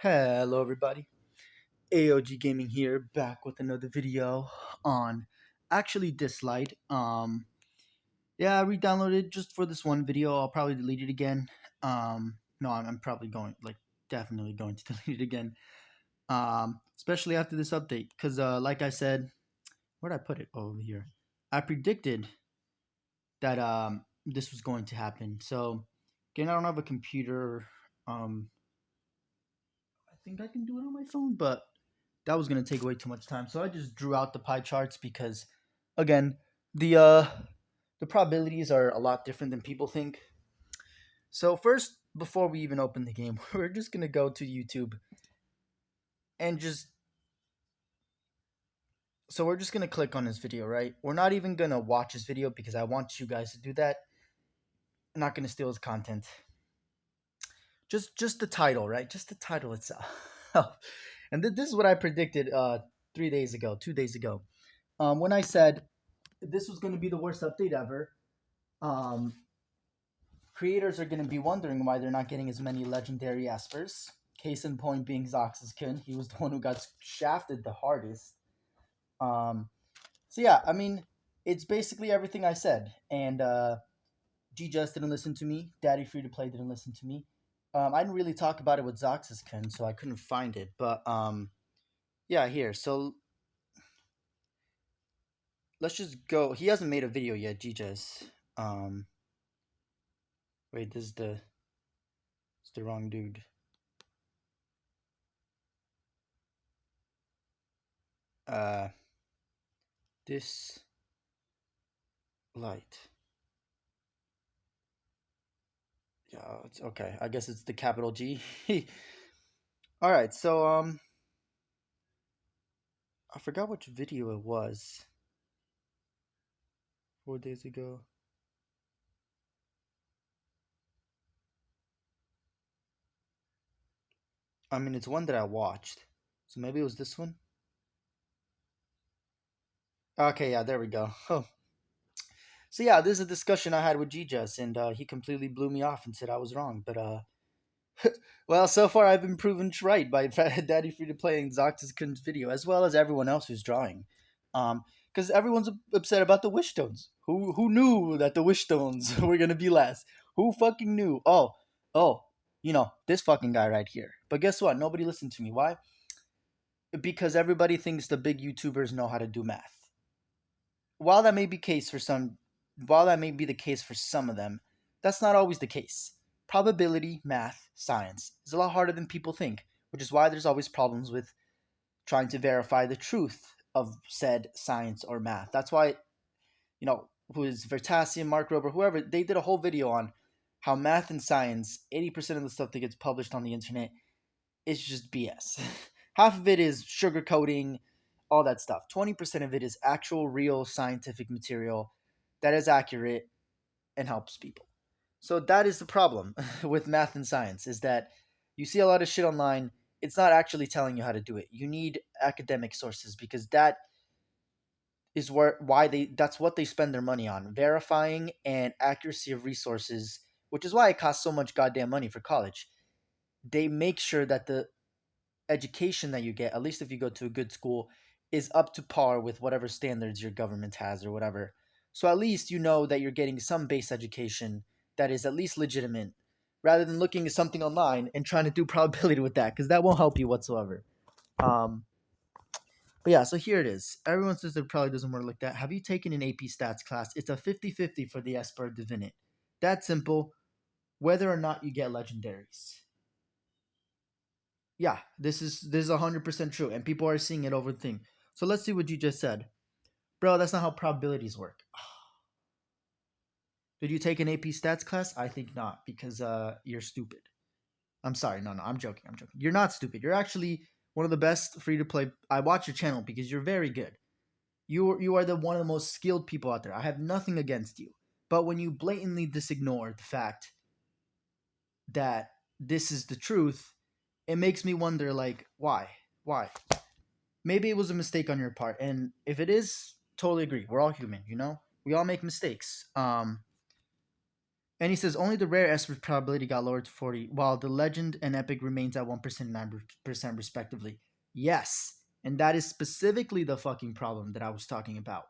Hello everybody, AOG Gaming here, back with another video on Dislyte. Yeah, I re-downloaded just for this one video. I'll probably delete it again. No, I'm probably definitely going to delete it again. Especially after this update, because like I said, where'd I put it? Oh, over here. I predicted that this was going to happen. So, again, I don't have a computer. I think I can do it on my phone, but that was going to take way too much time. So I just drew out the pie charts because, again, the uh, the probabilities are a lot different than people think. So first, before we even open the game, we're just going to go to YouTube and we're just going to click on this video, right? We're not even going to watch this video because I want you guys to do that. I'm not going to steal his content. Just the title, right? Just the title itself. And this is what I predicted 2 days ago. When I said this was going to be the worst update ever, um, creators are going to be wondering why they're not getting as many legendary espers. Case in point being Zoxus-kun. He was the one who got shafted the hardest. So yeah, I mean, it's basically everything I said. And G-Just didn't listen to me. Daddy Free to Play didn't listen to me. I didn't really talk about it with Zoxus-kun, so I couldn't find it. But yeah, here. So let's just go. He hasn't made a video yet, G-Just. Wait, it's the wrong dude. Dislyte. Yeah, it's okay. I guess it's the capital G. All right, so I forgot which video it was. 4 days ago. I mean, it's one that I watched. So maybe it was this one. Okay, yeah, there we go. Oh. So yeah, this is a discussion I had with G-Just, and he completely blew me off and said I was wrong. But well, so far I've been proven right by Daddy Free to Play and Zoxus-kun's video, as well as everyone else who's drawing. Because everyone's upset about the wish stones. Who knew that the wish stones were gonna be last? Who fucking knew? Oh, this fucking guy right here. But guess what? Nobody listened to me. Why? Because everybody thinks the big YouTubers know how to do math. While that may be the case for some of them, that's not always the case. Probability, math, science is a lot harder than people think, which is why there's always problems with trying to verify the truth of said science or math. That's why, who is Vertasium, Mark Rober, whoever, they did a whole video on how math and science, 80% of the stuff that gets published on the internet is just BS. Half of it is sugarcoating, all that stuff. 20% of it is actual, real scientific material that is accurate and helps people. So that is the problem with math and science, is that you see a lot of shit online. It's not actually telling you how to do it. You need academic sources because that is that's what they spend their money on, verifying and accuracy of resources, which is why it costs so much goddamn money for college. They make sure that the education that you get, at least if you go to a good school, is up to par with whatever standards your government has or whatever. So at least you know that you're getting some base education that is at least legitimate, rather than looking at something online and trying to do probability with that, because that won't help you whatsoever. But yeah, so here it is. Everyone says it probably doesn't work like that. Have you taken an AP stats class? It's a 50-50 for the Esper Divinate. That's simple. Whether or not you get legendaries. Yeah, this is 100% true, and people are seeing it over the thing. So let's see what you just said. Bro, that's not how probabilities work. Did you take an AP stats class? I think not, because you're stupid. I'm sorry, no, I'm joking. You're not stupid. You're actually one of the best free to play. I watch your channel because you're very good. You are one of the most skilled people out there. I have nothing against you. But when you blatantly disignore the fact that this is the truth, it makes me wonder, like, why? Why? Maybe it was a mistake on your part, and if it is, totally agree. We're all human, We all make mistakes. And And he says only the rare Esper probability got lowered to 40, while the legend and epic remains at 1% and 9% respectively. Yes. And that is specifically the fucking problem that I was talking about.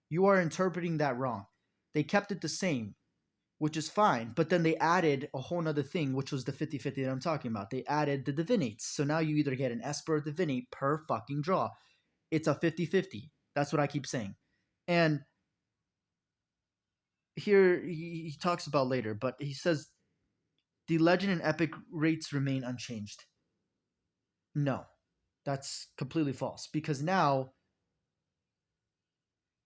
You are interpreting that wrong. They kept it the same, which is fine, but then they added a whole nother thing, which was the 50-50 that I'm talking about. They added the Divinates. So now you either get an Esper or Divinate per fucking draw. It's a 50-50. That's what I keep saying. And here he talks about later, but he says the legend and epic rates remain unchanged. No, that's completely false because now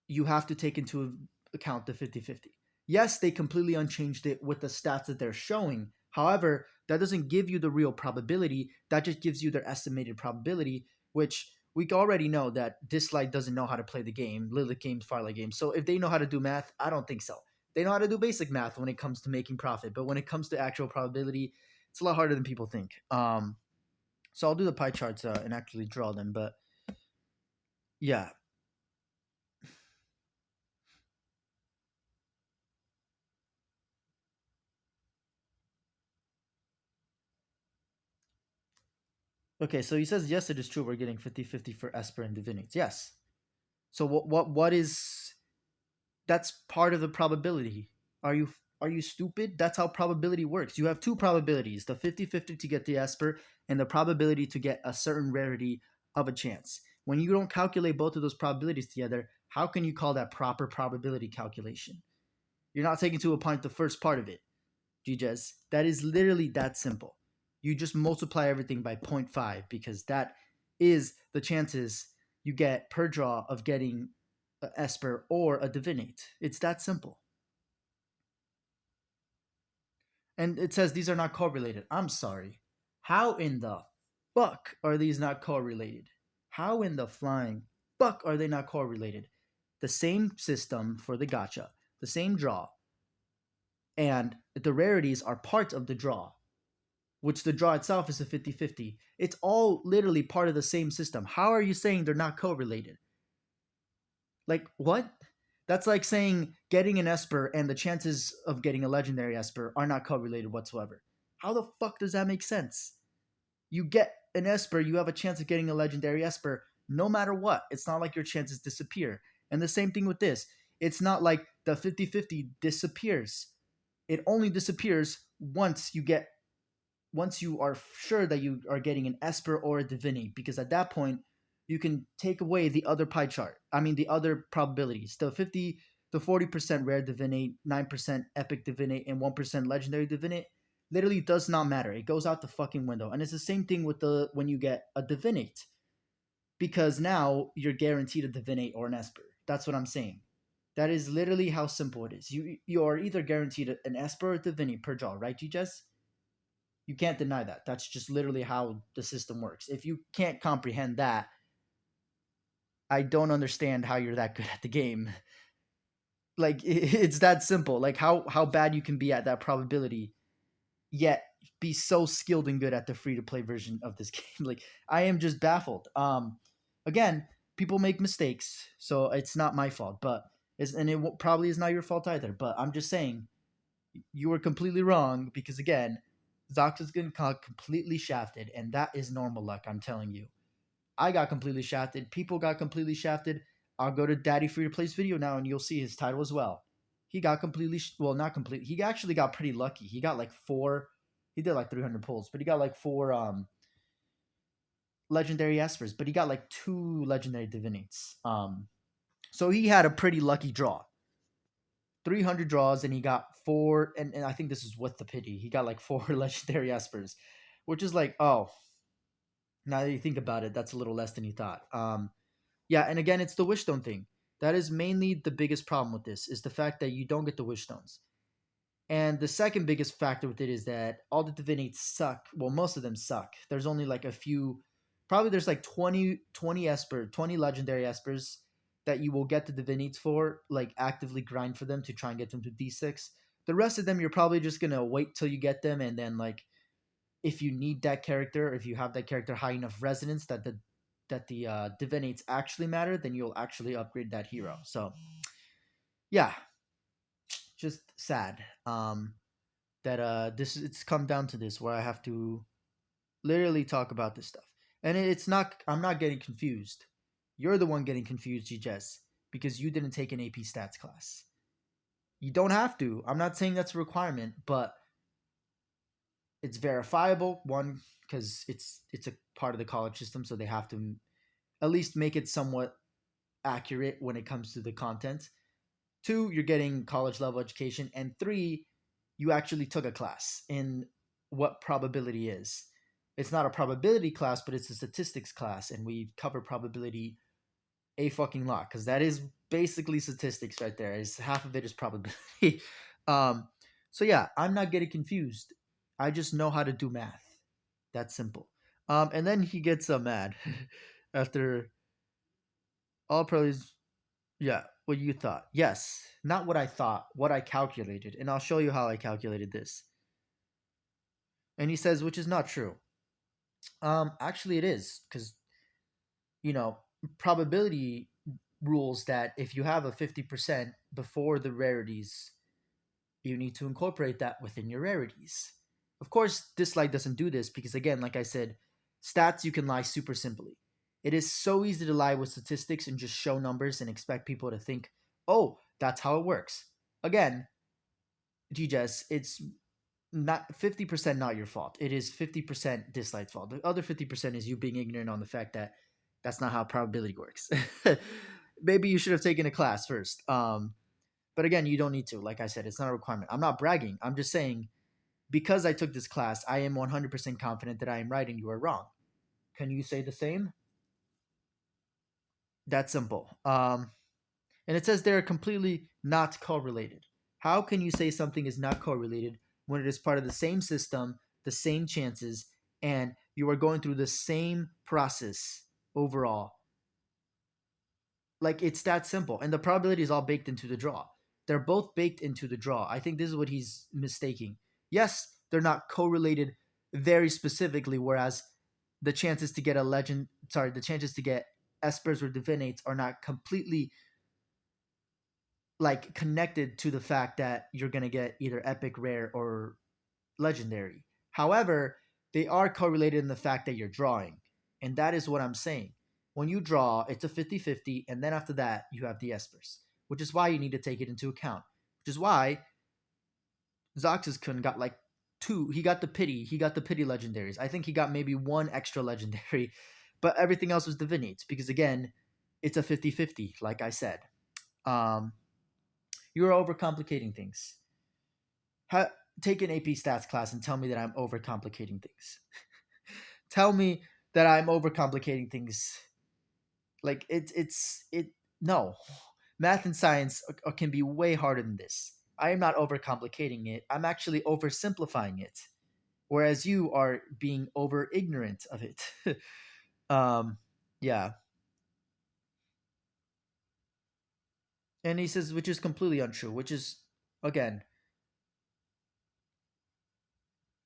you have to take into account the 50-50. Yes, they completely unchanged it with the stats that they're showing. However, that doesn't give you the real probability. That just gives you their estimated probability, which we already know that Dislyte doesn't know how to play the game. Lilith games, Firelight games. So if they know how to do math, I don't think so. They know how to do basic math when it comes to making profit, but when it comes to actual probability, it's a lot harder than people think. So I'll do the pie charts and actually draw them. But yeah, okay, so he says yes, it is true. We're getting 50-50 for Esper and Divinates. Yes. So what is that's part of the probability. Are you stupid? That's how probability works. You have two probabilities, the 50-50 to get the Esper and the probability to get a certain rarity of a chance. When you don't calculate both of those probabilities together, how can you call that proper probability calculation? You're not taking into account the first part of it. GJs. That is literally that simple. You just multiply everything by zero point 0.5 because that is the chances you get per draw of getting a Esper or a Divinate. It's that simple. And it says these are not correlated. I'm sorry. How in the fuck are these not correlated? How in the flying fuck are they not correlated? The same system for the gacha, the same draw, and the rarities are part of the draw, which the draw itself is a 50-50. It's all literally part of the same system. How are you saying they're not correlated? Like, what? That's like saying getting an Esper and the chances of getting a legendary Esper are not correlated whatsoever. How the fuck does that make sense? You get an Esper, you have a chance of getting a legendary Esper no matter what. It's not like your chances disappear. And the same thing with this. It's not like the 50-50 disappears. It only disappears once you are sure that you are getting an Esper or a Divinity, because at that point you can take away the other pie chart. I mean the other probabilities. The 40% rare Divinate, 9% epic Divinate, and 1% legendary Divinate literally does not matter. It goes out the fucking window. And it's the same thing with the when you get a Divinate. Because now you're guaranteed a Divinate or an Esper. That's what I'm saying. That is literally how simple it is. You are either guaranteed an Esper or a Divinity per draw, right, GJS? You can't deny that. That's just literally how the system works. If you can't comprehend that, I don't understand how you're that good at the game. Like it's that simple. Like how bad you can be at that probability, yet be so skilled and good at the free to play version of this game. Like I am just baffled. Again, people make mistakes, so it's not my fault. But and it probably is not your fault either. But I'm just saying you were completely wrong because again, Zox is getting completely shafted, and that is normal luck. I'm telling you. I got completely shafted. People got completely shafted. I'll go to Daddy Free to Play's video now, and you'll see his title as well. He got completely well, not completely. He actually got pretty lucky. He got like four. He did like 300 pulls, but he got like four legendary espers. But he got like two legendary divinates. So he had a pretty lucky draw. 300 draws, and he got four. And I think this is with the pity. He got like four legendary espers, which is like, oh, now that you think about it, that's a little less than you thought. Yeah, and again, it's the wish stone thing. That is mainly the biggest problem with this is the fact that you don't get the wish stones. And the second biggest factor with it is that all the divinates suck. Well, most of them suck. There's only like a few. Probably there's like 20 legendary espers that you will get the divinates for, like actively grind for them to try and get them to D6. The rest of them, you're probably just going to wait till you get them, and then like if you need that character, if you have that character high enough resonance that the divinates actually matter, then you'll actually upgrade that hero. So yeah, just sad. that it's come down to this where I have to literally talk about this stuff. And it's not, I'm not getting confused. You're the one getting confused, GJS, because you didn't take an AP stats class. You don't have to. I'm not saying that's a requirement, but it's verifiable. One, because it's a part of the college system, so they have to at least make it somewhat accurate when it comes to the content. Two, you're getting college level education, and three, you actually took a class in what probability is. It's not a probability class, but it's a statistics class, and we cover probability a fucking lot because that is basically statistics right there. Is half of it is probability. um, so yeah, I'm not getting confused. I just know how to do math. That's simple. And then he gets mad after all probabilities. Yeah, what you thought. Yes, not what I thought, what I calculated. And I'll show you how I calculated this. And he says, which is not true. Actually, it is, because, you know, probability rules that if you have a 50% before the rarities, you need to incorporate that within your rarities. Of course, Dislyte doesn't do this because, again, like I said, stats you can lie super simply. It is so easy to lie with statistics and just show numbers and expect people to think, oh, that's how it works. Again, GJS, it's not 50% not your fault. It is 50% Dislyte's fault. The other 50% is you being ignorant on the fact that that's not how probability works. Maybe you should have taken a class first. But again, you don't need to. Like I said, it's not a requirement. I'm not bragging. I'm just saying because I took this class, I am 100% confident that I am right and you are wrong. Can you say the same? That's simple. And it says they're completely not correlated. How can you say something is not correlated when it is part of the same system, the same chances, and you are going through the same process overall? Like, it's that simple. And the probability is all baked into the draw. They're both baked into the draw. I think this is what he's mistaking. Yes, they're not correlated very specifically, whereas the chances to get a legend, sorry, the chances to get espers or divinates are not completely like connected to the fact that you're going to get either epic, rare, or legendary. However, they are correlated in the fact that you're drawing. And that is what I'm saying. When you draw, it's a 50-50, and then after that, you have the espers, which is why you need to take it into account. Which is why Zoxus-kun got like two. He got the pity legendaries. I think he got maybe one extra legendary, but everything else was divinates because, again, it's a 50-50, like I said. Um, you're overcomplicating things. Take an AP stats class and tell me that I'm overcomplicating things. Tell me that I'm overcomplicating things. Like it. No, math and science can be way harder than this. I am not overcomplicating it. I'm actually oversimplifying it, whereas you are being over ignorant of it. um, yeah. And he says, which is completely untrue. Which is, again,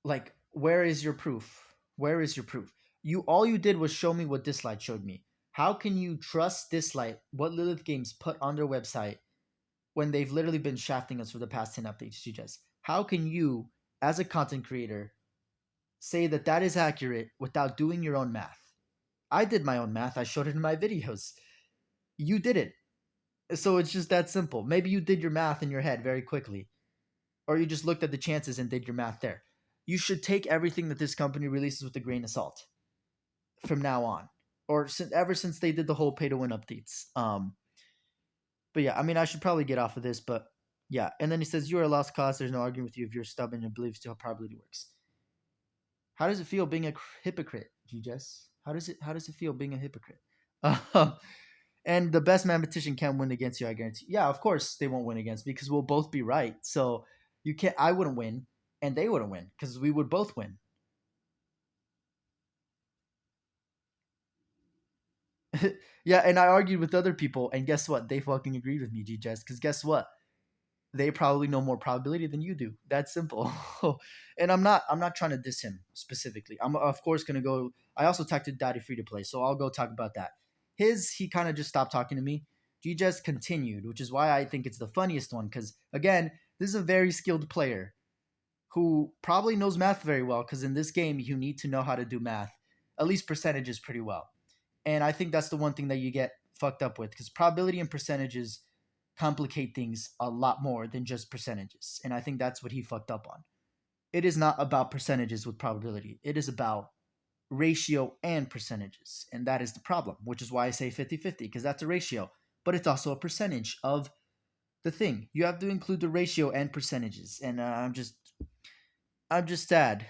like, where is your proof? Where is your proof? You all you did was show me what Dislyte showed me. How can you trust Dislyte, what Lilith Games put on their website, when they've literally been shafting us for the past 10 updates, GJS? How can you, as a content creator, say that that is accurate without doing your own math? I did my own math. I showed it in my videos. You did it. So it's just that simple. Maybe you did your math in your head very quickly, or you just looked at the chances and did your math there. You should take everything that this company releases with a grain of salt from now on, or ever since they did the whole pay to win updates. But yeah, I mean, I should probably get off of this, but yeah. And then he says, "You are a lost cause. There's no arguing with you if you're stubborn and believes how probability works." How does it feel being a hypocrite, GJS? How does it feel being a hypocrite? And the best mathematician can't win against you, I guarantee. Yeah, of course they won't win against me because we'll both be right. So you can't. I wouldn't win, and they wouldn't win because we would both win. Yeah, and I argued with other people, and guess what? They fucking agreed with me, GJS. Because guess what? They probably know more probability than you do. That's simple. And I'm not trying to diss him specifically. I'm of course gonna go. I also talked to Daddy Free to Play, so I'll go talk about that. He kind of just stopped talking to me. G just continued, which is why I think it's the funniest one. Because again, this is a very skilled player. who probably knows math very well, because in this game you need to know how to do math, at least percentages, pretty well. And I think that's the one thing that you get fucked up with, because probability and percentages complicate things a lot more than just percentages. And I think that's what he fucked up on. It is not about percentages with probability, it is about ratio and percentages. And that is the problem, which is why I say 50-50, because that's a ratio, but it's also a percentage of the thing. You have to include the ratio and percentages. And I'm just sad.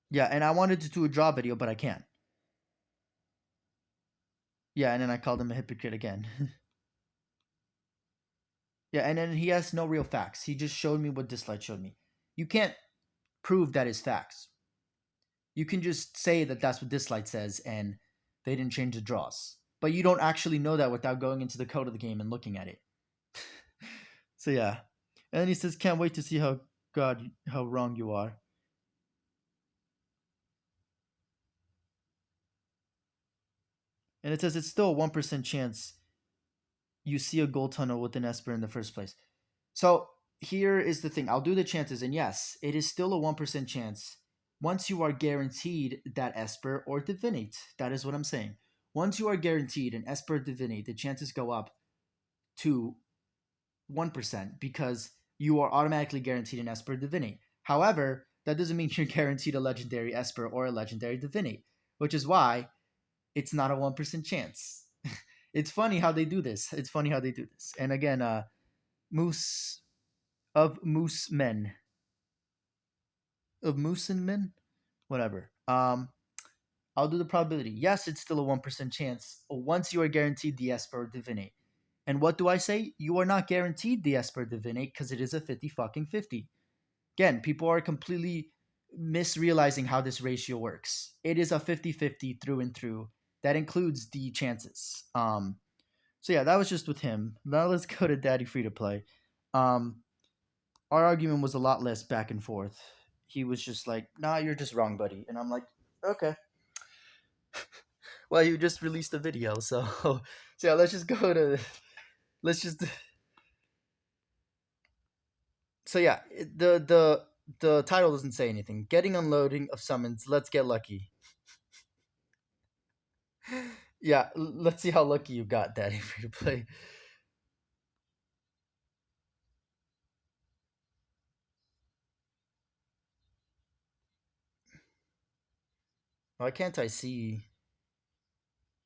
Yeah, and I wanted to do a draw video, but I can't. Yeah, and then I called him a hypocrite again. Yeah, and then he has no real facts. He just showed me what Dislyte showed me. You can't prove that is facts. You can just say that that's what Dislyte says, and they didn't change the draws. But you don't actually know that without going into the code of the game and looking at it. So yeah, and then he says, "Can't wait to see how wrong you are." And it says it's still a 1% chance you see a gold tunnel with an Esper in the first place. So here is the thing. I'll do the chances, and yes, it is still a 1% chance once you are guaranteed that Esper or Divinate. That is what I'm saying. Once you are guaranteed an Esper or Divinate, the chances go up to 1% because you are automatically guaranteed an Esper or Divinate. However, that doesn't mean you're guaranteed a legendary Esper or a legendary Divinate, which is why it's not a 1% chance. It's funny how they do this. It's funny how they do this. And again, Moose of Moose Men. Of Moose and Men? Whatever. I'll do the probability. Yes, it's still a 1% chance once you are guaranteed the Esper Divinate. And what do I say? You are not guaranteed the Esper Divinate because it is a 50 fucking 50. Again, people are completely misrealizing how this ratio works. It is a 50-50 through and through. That includes the chances. So yeah, that was just with him. Now let's go to Daddy Free to Play. Our argument was a lot less back and forth. He was just like, "Nah, you're just wrong, buddy," and I'm like, "Okay." Well, you just released a video, so so yeah, let's just go to let's just so yeah, the title doesn't say anything. Getting unloading of summons. Let's get lucky. Yeah, let's see how lucky you got, Daddy Free to Play. Why can't I see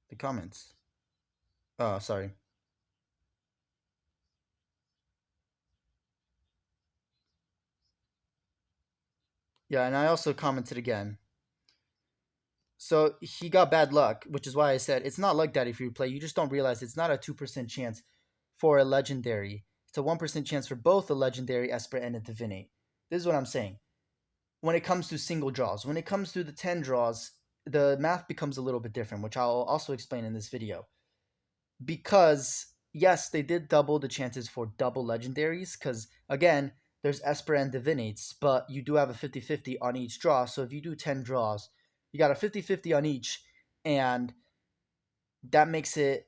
the comments? Oh, sorry. Yeah, and I also commented again. So he got bad luck, which is why I said it's not luck, Daddy Free to Play. You just don't realize it's not a 2% chance for a legendary. It's a 1% chance for both a legendary Esper and a Divinate. This is what I'm saying. When it comes to single draws, when it comes to the 10 draws, the math becomes a little bit different, which I'll also explain in this video. Because, yes, they did double the chances for double legendaries, because, again, there's Esper and Divinates, but you do have a 50-50 on each draw. So if you do 10 draws, you got a 50-50 on each, and that makes it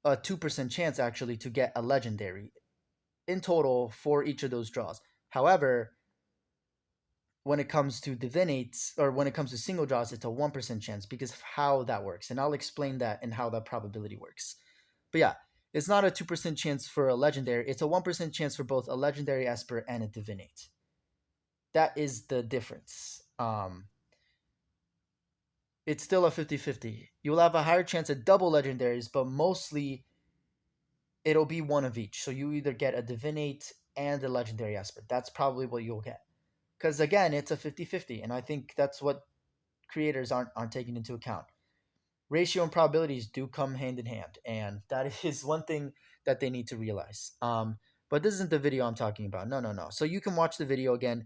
a 2% chance, actually, to get a legendary in total for each of those draws. However, when it comes to divinates or when it comes to single draws, it's a 1% chance because of how that works. And I'll explain that and how that probability works. But yeah, it's not a 2% chance for a legendary. It's a 1% chance for both a legendary Esper and a Divinate. That is the difference. It's still a 50-50. You'll have a higher chance at double legendaries, but mostly it'll be one of each. So you either get a Divinate and a legendary Esper. That's probably what you'll get. Because again, it's a 50-50, and I think that's what creators aren't taking into account. Ratio and probabilities do come hand in hand, and that is one thing that they need to realize. But this isn't the video I'm talking about. No, no, no. So you can watch the video again.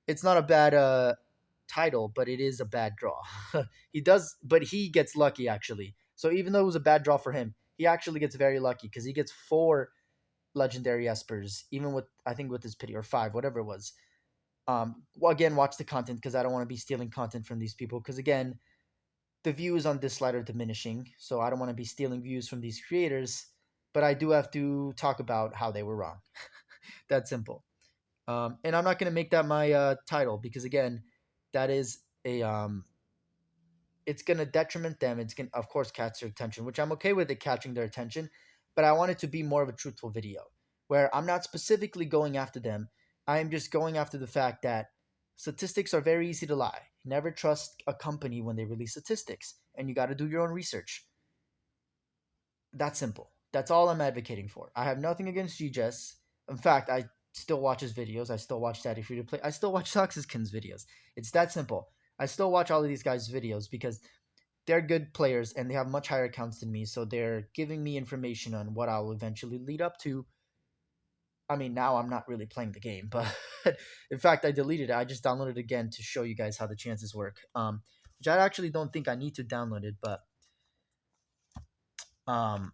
It's not a bad title, but it is a bad draw. But he gets lucky actually. So even though it was a bad draw for him, he actually gets very lucky because he gets 4 legendary espers, even with I think with his pity or 5, whatever it was. Well, again, watch the content because I don't want to be stealing content from these people. Because again, the views on Dislyte are diminishing, so I don't want to be stealing views from these creators. but I do have to talk about how they were wrong. That's simple. And I'm not going to make that my title because again, that is a it's going to detriment them. It's going to, of course, catch their attention, which I'm okay with it catching their attention, but I want it to be more of a truthful video where I'm not specifically going after them. I am just going after the fact that statistics are very easy to lie. Never trust a company when they release statistics, and you got to do your own research. That's simple. That's all I'm advocating for. I have nothing against GJS. In fact, I still watch his videos. I still watch Daddy Free to Play. I still watch Toxickin's videos. It's that simple. I still watch all of these guys' videos because they're good players and they have much higher accounts than me. So they're giving me information on what I'll eventually lead up to. I mean, now I'm not really playing the game, but in fact, I deleted it. I just downloaded it again to show you guys how the chances work. Which I actually don't think I need to download it, but um,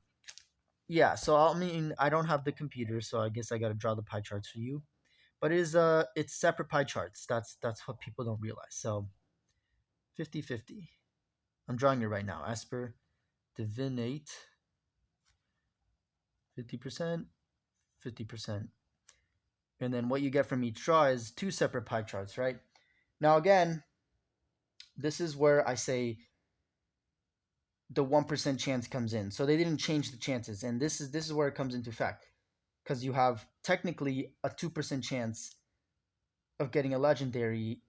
yeah. So I mean, I don't have the computer, so I guess I got to draw the pie charts for you. But it's separate pie charts. That's what people don't realize. So 50-50. I'm drawing it right now. Esper, Divinate, 50%, 50%. And then what you get from each draw is two separate pie charts, right? Now, again, this is where I say the 1% chance comes in. So they didn't change the chances. And this is where it comes into effect. Because you have technically a 2% chance of getting a legendary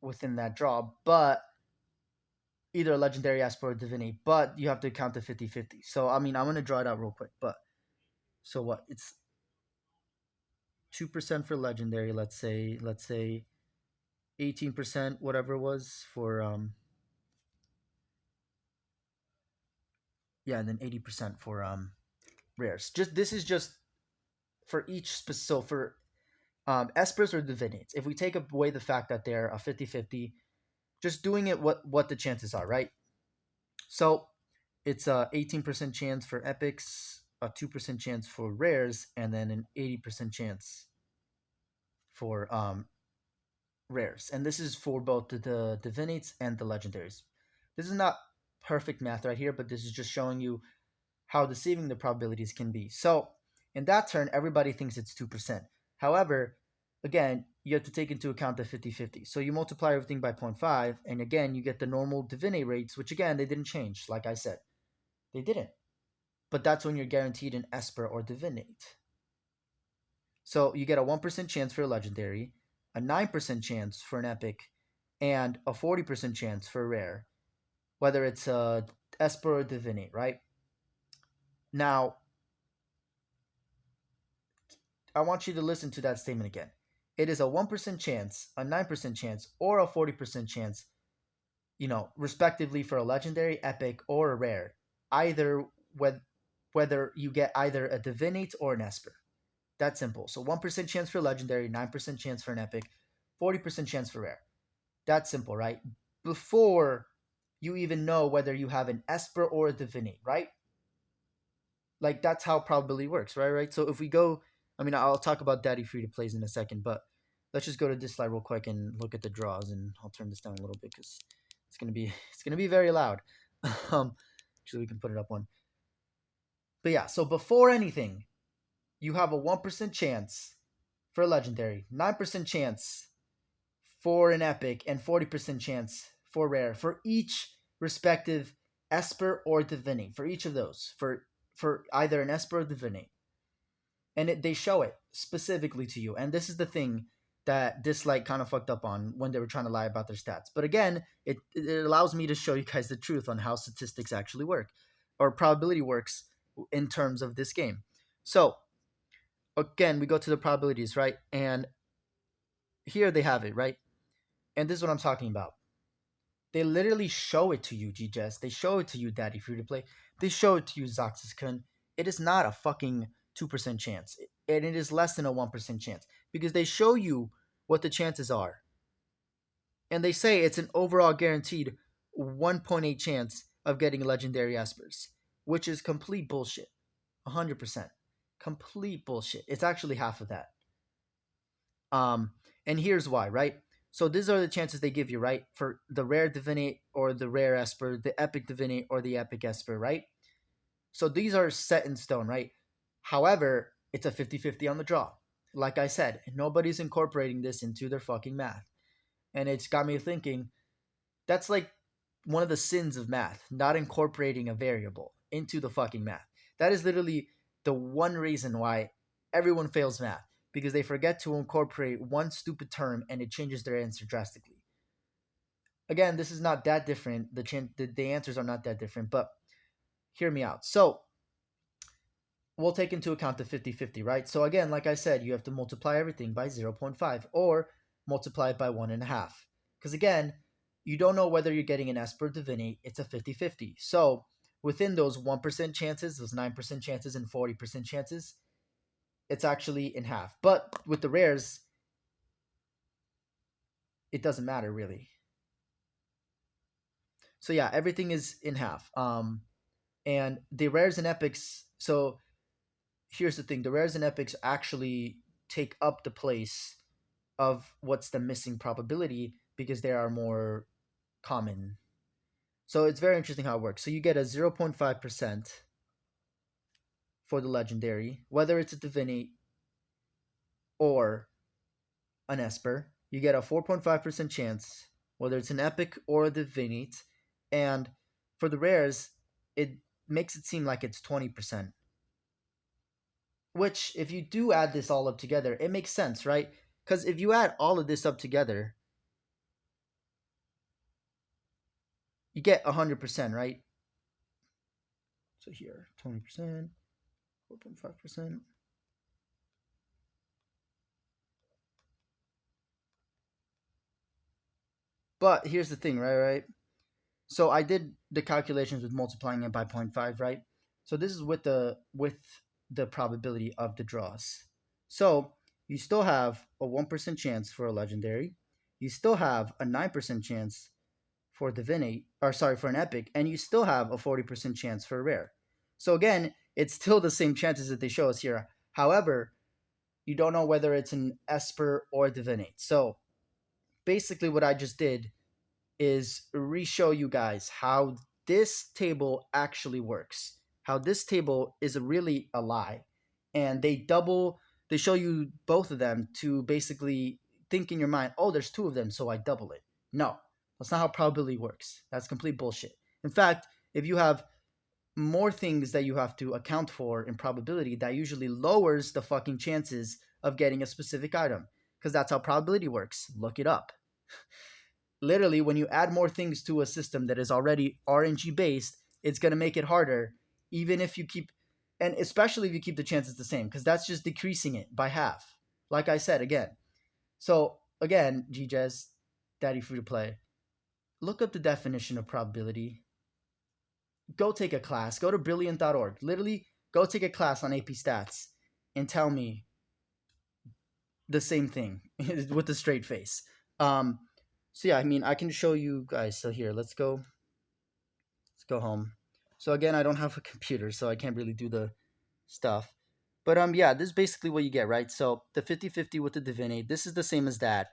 within that draw, but either a legendary Esper or Divinate, but you have to count the 50-50. So, I mean, I'm going to draw it out real quick, but so what? It's 2% for legendary, let's say 18%, whatever it was for yeah, and then 80% for rares. Just this is just for each so for espers or divinates. If we take away the fact that they're a 50-50, just doing it what the chances are, right? So it's a 18% chance for epics, a 2% chance for rares, and then an 80% chance for rares. And this is for both the divinates and the legendaries. This is not perfect math right here, but this is just showing you how deceiving the probabilities can be. So in that turn, everybody thinks it's 2%. However, again, you have to take into account the 50-50. So you multiply everything by 0.5, and again, you get the normal divinate rates, which again, they didn't change, like I said. They didn't. But that's when you're guaranteed an Esper or Divinate. So you get a 1% chance for a legendary, a 9% chance for an epic, and a 40% chance for a rare, whether it's a Esper or Divinate, right? Now, I want you to listen to that statement again. It is a 1% chance, a 9% chance, or a 40% chance, respectively for a legendary, epic, or a rare, either whether you get either a divinate or an esper. That's simple. So 1% chance for legendary, 9% chance for an epic, 40% chance for rare. That's simple, right? Before you even know whether you have an esper or a divinate, right? Like that's how probability works, right? So if we go, I mean, I'll talk about Daddy Free to Plays in a second, but let's just go to Dislyte real quick and look at the draws, and I'll turn this down a little bit because it's gonna be very loud. Actually, we can put it up one. But yeah, so before anything, you have a 1% chance for a legendary, 9% chance for an epic, and 40% chance for rare for each respective esper or divinate. For each of those, for either an esper or divinate, and they show it specifically to you. And this is the thing that Dislyte kind of fucked up on when they were trying to lie about their stats. But again, it allows me to show you guys the truth on how statistics actually work, or probability works in terms of this game. So again, we go to the probabilities, right? And here they have it, right? And this is what I'm talking about. They literally show it to you, GJS. They show it to you, Daddy Free to Play. They show it to you, Zoxis-kun. It is not a fucking 2% chance. And it is less than a 1% chance. Because they show you what the chances are. And they say it's an overall guaranteed 1.8 chance of getting legendary espers. Which is complete bullshit. 100%. Complete bullshit. It's actually half of that. And here's why, right? So these are the chances they give you, right? For the rare divinate or the rare esper, the epic divinate or the epic esper, right? So these are set in stone, right? However, it's a 50-50 on the draw. Like I said, nobody's incorporating this into their fucking math. And it's got me thinking that's like one of the sins of math, not incorporating a variable into the fucking math. That is literally the one reason why everyone fails math, because they forget to incorporate one stupid term and it changes their answer drastically. Again, this is not that different. The answers are not that different, but hear me out. So, we'll take into account the 50-50, right? So again, like I said, you have to multiply everything by 0.5 or multiply it by 1.5. Because again, you don't know whether you're getting an Esper Divinity. It's a 50-50. So within those 1% chances, those 9% chances, and 40% chances, it's actually in half. But with the rares, it doesn't matter really. So yeah, everything is in half. And the rares and epics, so here's the thing, the rares and epics actually take up the place of what's the missing probability because they are more common. So it's very interesting how it works. So you get a 0.5% for the legendary, whether it's a divinity or an esper. You get a 4.5% chance, whether it's an epic or a divinity. And for the rares, it makes it seem like it's 20%. Which, if you do add this all up together, it makes sense, right? Because if you add all of this up together, you get 100%, right? So here, 20%, 4.5%. But here's the thing, right? So I did the calculations with multiplying it by 0.5, right? So this is with the probability of the draws. So you still have a 1% chance for a legendary. You still have a 9% chance for divinate, or sorry, for an epic, and you still have a 40% chance for a rare. So again, it's still the same chances that they show us here. However, you don't know whether it's an esper or divinate. So basically what I just did is re-show you guys how this table actually works. How this table is really a lie. And they show you both of them to basically think in your mind, oh, there's two of them, so I double it. No, that's not how probability works. That's complete bullshit. In fact, if you have more things that you have to account for in probability, that usually lowers the fucking chances of getting a specific item. Because that's how probability works. Look it up. Literally, when you add more things to a system that is already RNG based, it's going to make it harder, even if you keep, and especially if you keep the chances the same, because that's just decreasing it by half. Like I said again. So, again, GJS, Daddy Free to Play, look up the definition of probability. Go take a class. Go to brilliant.org. Literally, go take a class on AP stats and tell me the same thing with a straight face. So yeah, I mean, I can show you guys. So here, let's go. Let's go home. So again, I don't have a computer, so I can't really do the stuff. But yeah, this is basically what you get, right? So the 50-50 with the Divinate, this is the same as that.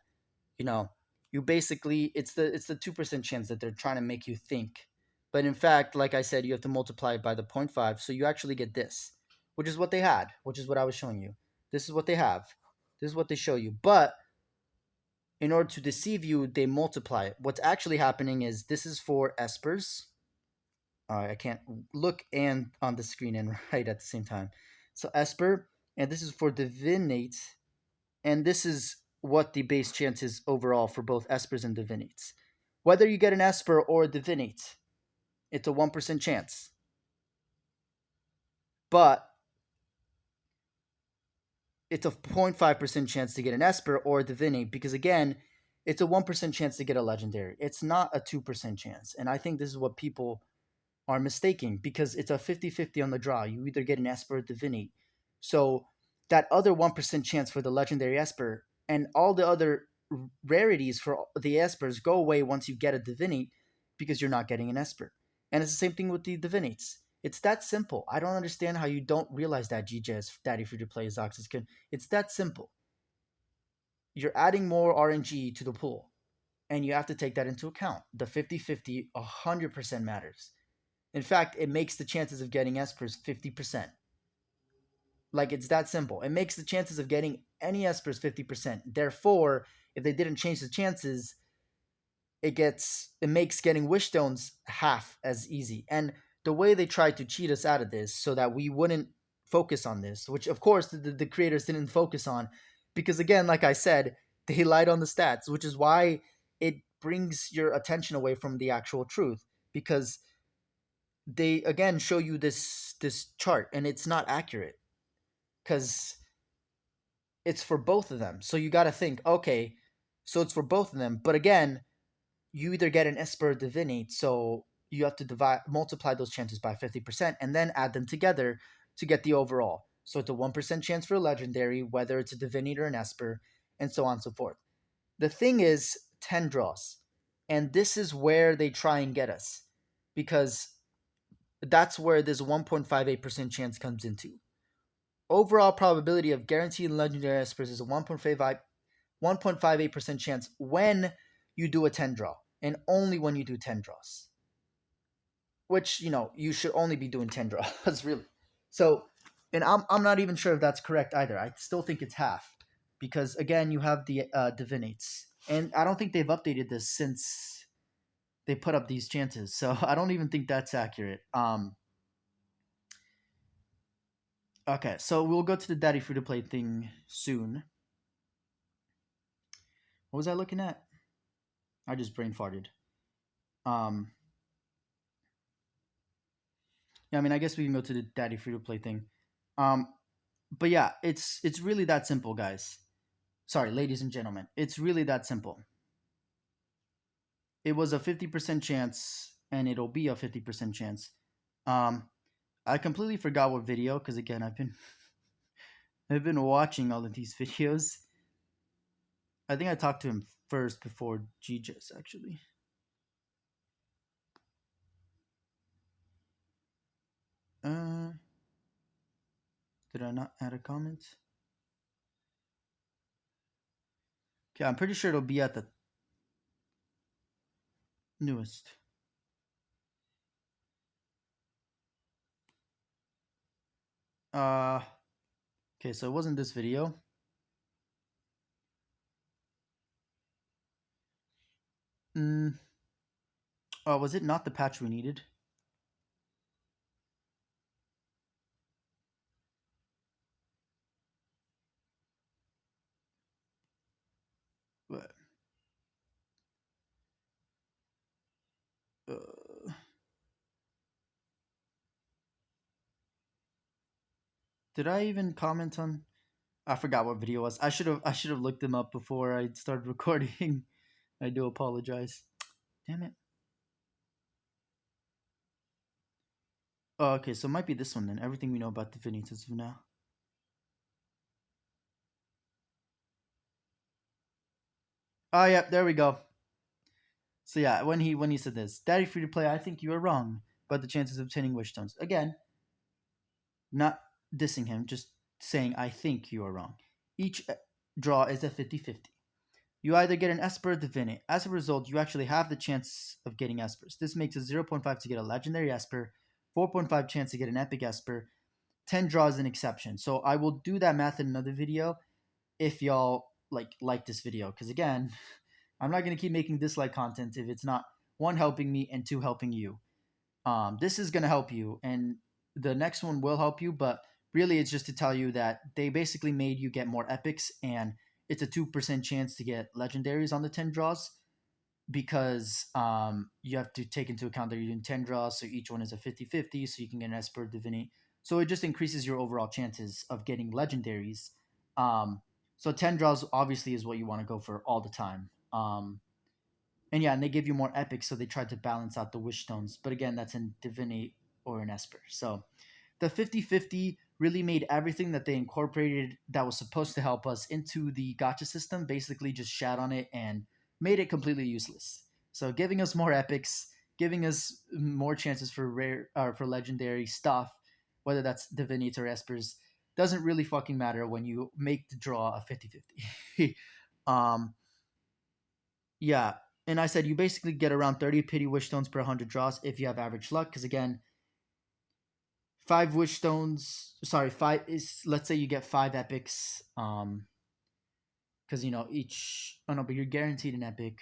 You know, you basically it's the 2% chance that they're trying to make you think. But in fact, like I said, you have to multiply it by the 0.5, so you actually get this, which is what they had, which is what I was showing you. This is what they have. This is what they show you. But in order to deceive you, they multiply it. What's actually happening is this is for espers. I can't look and on the screen and write at the same time. So esper, and this is for divinate, and this is what the base chance is overall for both espers and divinates. Whether you get an esper or a divinate, it's a 1% chance. But it's a 0.5% chance to get an esper or a divinate because, again, it's a 1% chance to get a legendary. It's not a 2% chance. And I think this is what people are mistaking because it's a 50-50 on the draw. You either get an Esper or Divinate. So that other 1% chance for the legendary Esper and all the other rarities for the Espers go away once you get a Divinate because you're not getting an Esper. And it's the same thing with the Divinates. It's that simple. I don't understand how you don't realize that, GJS, Daddy Free to Play, Zoxis. It's that simple. You're adding more RNG to the pool, and you have to take that into account. The 50-50 100% matters. In fact, it makes the chances of getting espers 50%. Like it's that simple. It makes the chances of getting any espers 50%. Therefore, if they didn't change the chances, it makes getting wish stones half as easy. And the way they tried to cheat us out of this so that we wouldn't focus on this, which of course the creators didn't focus on, because again, like I said, they lied on the stats, which is why it brings your attention away from the actual truth, because they again show you this chart and it's not accurate because it's for both of them. So you got to think, okay, so it's for both of them. But again, you either get an Esper or Divinate, so you have to multiply those chances by 50% and then add them together to get the overall. So it's a 1% chance for a legendary, whether it's a Divinate or an Esper, and so on and so forth. The thing is 10 draws. And this is where they try and get us, because that's where this 1.58% chance comes into. Overall probability of guaranteed legendary Espers is a 1.58% chance when you do a 10 draw, and only when you do 10 draws. Which, you should only be doing 10 draws, really. So, and I'm not even sure if that's correct either. I still think it's half. Because, again, you have the Divinates. And I don't think they've updated this since they put up these chances. So, I don't even think that's accurate. Okay, so we'll go to the Daddy Free to Play thing soon. What was I looking at? I just brain farted. Yeah, I mean, I guess we can go to the Daddy Free to Play thing. But yeah, it's really that simple, guys. Sorry, ladies and gentlemen, it's really that simple. It was a 50% chance, and it'll be a 50% chance. I completely forgot what video, because again, I've been watching all of these videos. I think I talked to him first before GJS, actually. Did I not add a comment? Okay, I'm pretty sure it'll be at the newest. Okay, so it wasn't this video. Was it not the patch we needed? What? Did I even comment on? I forgot what video it was. I should have looked them up before I started recording. I do apologize. Damn it. Oh, okay, so it might be this one then. Everything we know about Divinate as of now. Oh yeah, there we go. So yeah, when he said this, Daddy Free to Play, I think you are wrong about the chances of obtaining wish stones. Again, not dissing him, just saying I think you are wrong. Each draw is a 50-50. You either get an Esper or Divinate. As a result, you actually have the chance of getting Espers. This makes it 0.5 to get a Legendary Esper, 4.5 chance to get an Epic Esper, 10 draws an exception. So I will do that math in another video if y'all like this video. Because again, I'm not going to keep making Dislyte content if it's not, one, helping me, and two, helping you. This is going to help you, and the next one will help you, but really it's just to tell you that they basically made you get more epics, and it's a 2% chance to get legendaries on the 10 draws, because you have to take into account that you're doing 10 draws, so each one is a 50-50, so you can get an Esper, Divinate. So it just increases your overall chances of getting legendaries. So 10 draws obviously is what you want to go for all the time. And yeah, and they give you more epics, so they tried to balance out the wish stones. But again, that's in Divinate or in Esper. So the 50-50 really made everything that they incorporated that was supposed to help us into the gacha system basically just shat on it and made it completely useless. So giving us more epics, giving us more chances for rare or for legendary stuff, whether that's Divinates or Espers, doesn't really fucking matter when you make the draw a 50-50. Yeah, and I said you basically get around 30 pity wish stones per 100 draws if you have average luck, because again, 5 wish stones. Sorry, five is, let's say you get 5 epics. Because each. Oh no, but you're guaranteed an epic.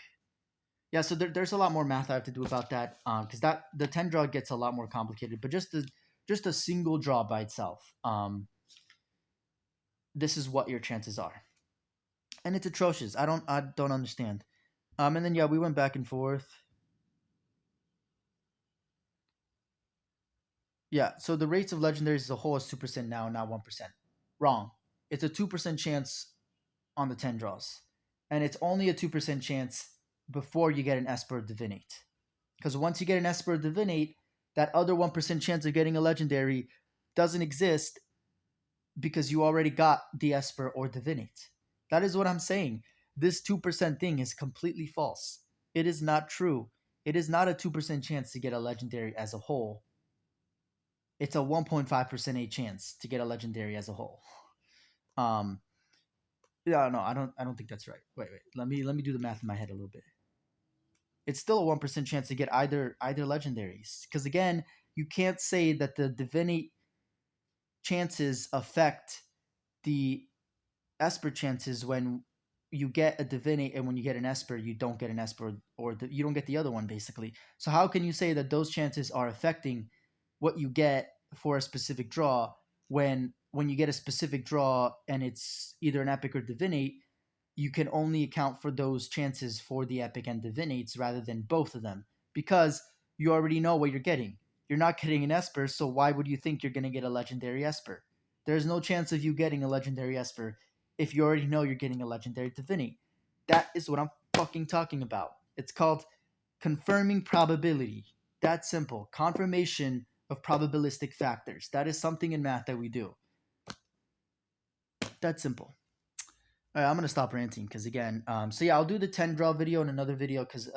Yeah, so there's a lot more math I have to do about that. Because that the 10 draw gets a lot more complicated. But just a single draw by itself. This is what your chances are, and it's atrocious. I don't understand. And then yeah, we went back and forth. Yeah, so the rates of legendaries as a whole is 2% now, not 1%. Wrong. It's a 2% chance on the 10 draws. And it's only a 2% chance before you get an Esper Divinate. Because once you get an Esper Divinate, that other 1% chance of getting a legendary doesn't exist because you already got the Esper or Divinate. That is what I'm saying. This 2% thing is completely false. It is not true. It is not a 2% chance to get a legendary as a whole. It's a 1.5% chance to get a legendary as a whole. Um, yeah, no, I don't think that's right. Wait. Let me do the math in my head a little bit. It's still a 1% chance to get either legendaries. Because again, you can't say that the divinate chances affect the Esper chances when you get a divinate and when you get an Esper, you don't get an Esper or you don't get the other one basically. So how can you say that those chances are affecting what you get for a specific draw when you get a specific draw and it's either an epic or divinate, you can only account for those chances for the epic and divinates rather than both of them because you already know what you're getting. You're not getting an Esper, so why would you think you're going to get a legendary Esper? There's no chance of you getting a legendary Esper if you already know you're getting a legendary divinity. That is what I'm fucking talking about. It's called confirming probability. That's simple. Confirmation of probabilistic factors. That is something in math that we do. That's simple. All right, I'm gonna stop ranting because again, so yeah, I'll do the 10 draw video in another video because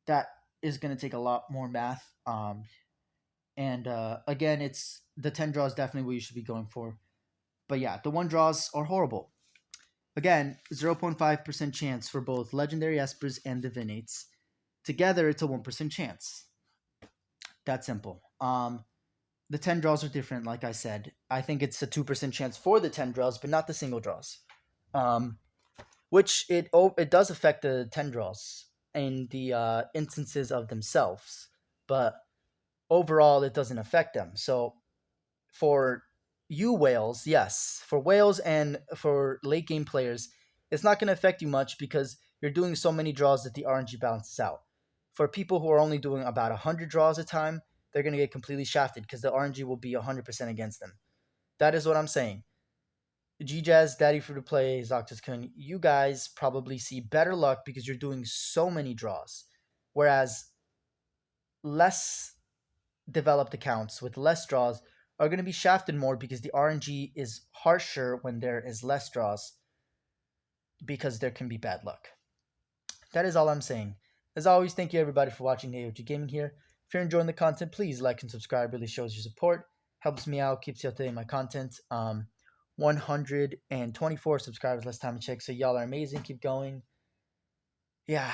that is gonna take a lot more math. And again, it's the 10 draw is definitely what you should be going for. But yeah, the 1 draws are horrible. Again, 0.5% chance for both legendary espers and divinates. Together, it's a 1% chance. That's simple. The 10 draws are different, like I said. I think it's a 2% chance for the 10 draws, but not the single draws. Which it does affect the 10 draws in the instances of themselves, but overall it doesn't affect them. So for you whales, yes, for whales and for late game players, it's not going to affect you much because you're doing so many draws that the RNG balances out. For people who are only doing about 100 draws a time, they're going to get completely shafted because the RNG will be 100% against them. That is what I'm saying. G-Jazz, Daddy Free to Play, Zoctus Kun, you guys probably see better luck because you're doing so many draws. Whereas less developed accounts with less draws are going to be shafted more because the RNG is harsher when there is less draws because there can be bad luck. That is all I'm saying. As always, thank you everybody for watching AOG Gaming here. If you're enjoying the content, please like and subscribe. Really shows your support. Helps me out, keeps you up to date on my content. 124 subscribers last time I checked. So y'all are amazing. Keep going. Yeah.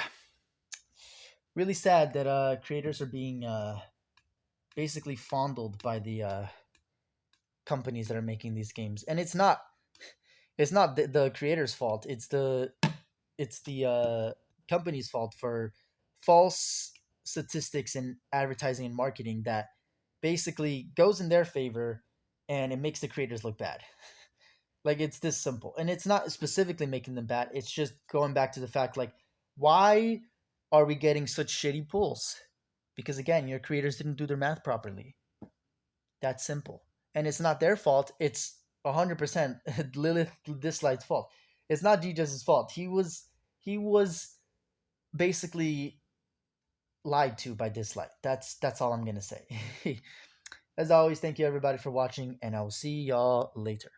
Really sad that creators are being basically fondled by the companies that are making these games. And it's not the creator's fault. It's the company's fault for false statistics in advertising and marketing that basically goes in their favor and it makes the creators look bad. Like it's this simple. And it's not specifically making them bad. It's just going back to the fact like why are we getting such shitty pulls? Because again, your creators didn't do their math properly. That's simple. And it's not their fault. It's 100% Lilith Dislyte's fault. It's not DJ's fault. He was basically lied to by Dislyte. That's all I'm gonna say. As always, thank you everybody for watching, and I will see y'all later.